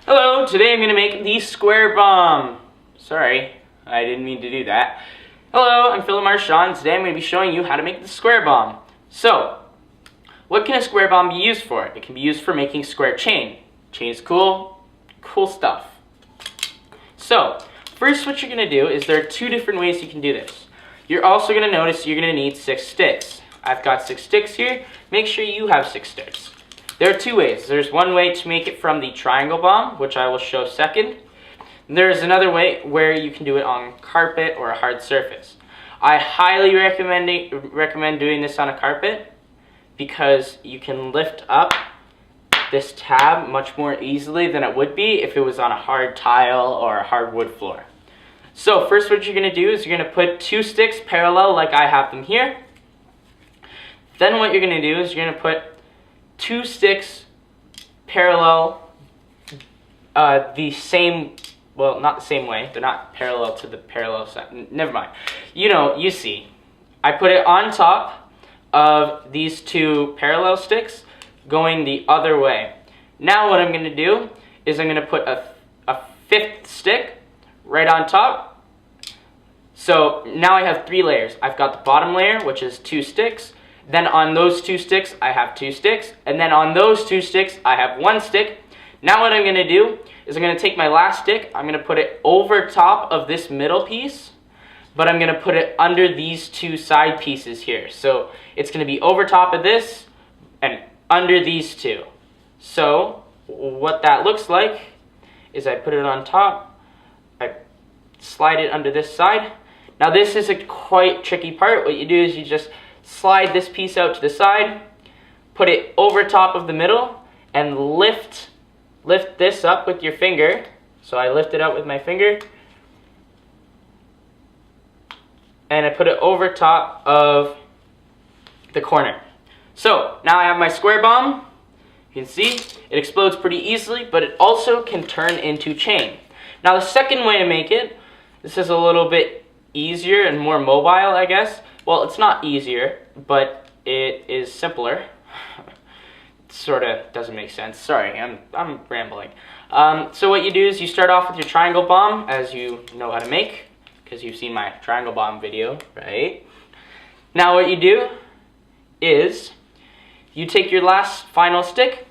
Hello, today I'm going to make the square bomb. Sorry, I didn't mean to do that. Hello, I'm Philip Marchand. Today I'm going to be showing you how to make the square bomb. So, what can a square bomb be used for? It can be used for making square chain. Chain is cool stuff. So, first what you're going to do is there are two different ways you can do this. You're also going to notice you're going to need 6 sticks. I've got 6 sticks here. Make sure you have 6 sticks. There are two ways. There's one way to make it from the triangle bomb, which I will show second. There's another way where you can do it on carpet or a hard surface. I highly recommend doing this on a carpet because you can lift up this tab much more easily than it would be if it was on a hard tile or a hardwood floor. So first what you're going to do is you're going to put 2 sticks parallel like I have them here. Then what you're going to do is you're going to put 2 sticks parallel the same, well, not the same way. They're not parallel to the parallel side. Never mind. You see. I put it on top of these 2 parallel sticks going the other way. Now what I'm going to do is I'm going to put a 5th stick right on top. So now I have 3 layers. I've got the bottom layer, which is 2 sticks. Then on those 2 sticks, I have 2 sticks. And then on those 2 sticks, I have 1 stick. Now what I'm going to do is I'm going to take my last stick. I'm going to put it over top of this middle piece. But I'm going to put it under these 2 side pieces here. So it's going to be over top of this and under these 2. So what that looks like is I put it on top. I slide it under this side. Now this is a quite tricky part. What you do is you just slide this piece out to the side, put it over top of the middle, and lift this up with your finger. So I lift it up with my finger, and I put it over top of the corner. So now I have my square bomb. You can see it explodes pretty easily, but it also can turn into chain. Now the second way to make it, this is a little bit easier and more mobile, I guess. Well, it's not easier, but it is simpler. Sort of doesn't make sense. Sorry, I'm rambling. So what you do is you start off with your triangle bomb, as you know how to make, because you've seen my triangle bomb video, right? Now what you do is you take your last final stick,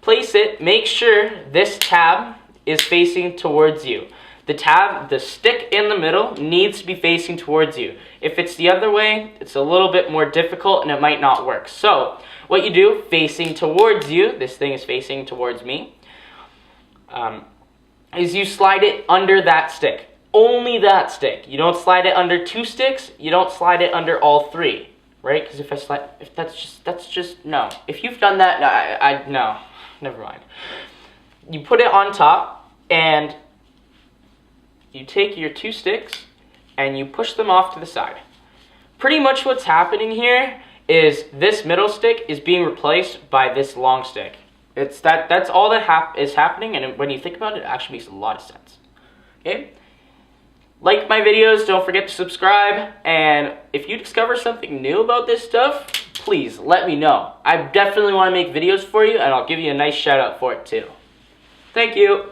place it, make sure this tab is facing towards you. The stick in the middle needs to be facing towards you. If it's the other way, it's a little bit more difficult and it might not work. So what you do, facing towards you, this thing is facing towards me, is you slide it under that stick. Only that stick. You don't slide it under 2 sticks, you don't slide it under all 3, right? Because that's just, no. If you've done that, no, never mind. You put it on top and you take your 2 sticks and you push them off to the side. Pretty much what's happening here is this middle stick is being replaced by this long stick. That's all that is happening, and when you think about it, it actually makes a lot of sense. Okay? Like my videos, don't forget to subscribe, and if you discover something new about this stuff, please let me know. I definitely want to make videos for you, and I'll give you a nice shout out for it too. Thank you.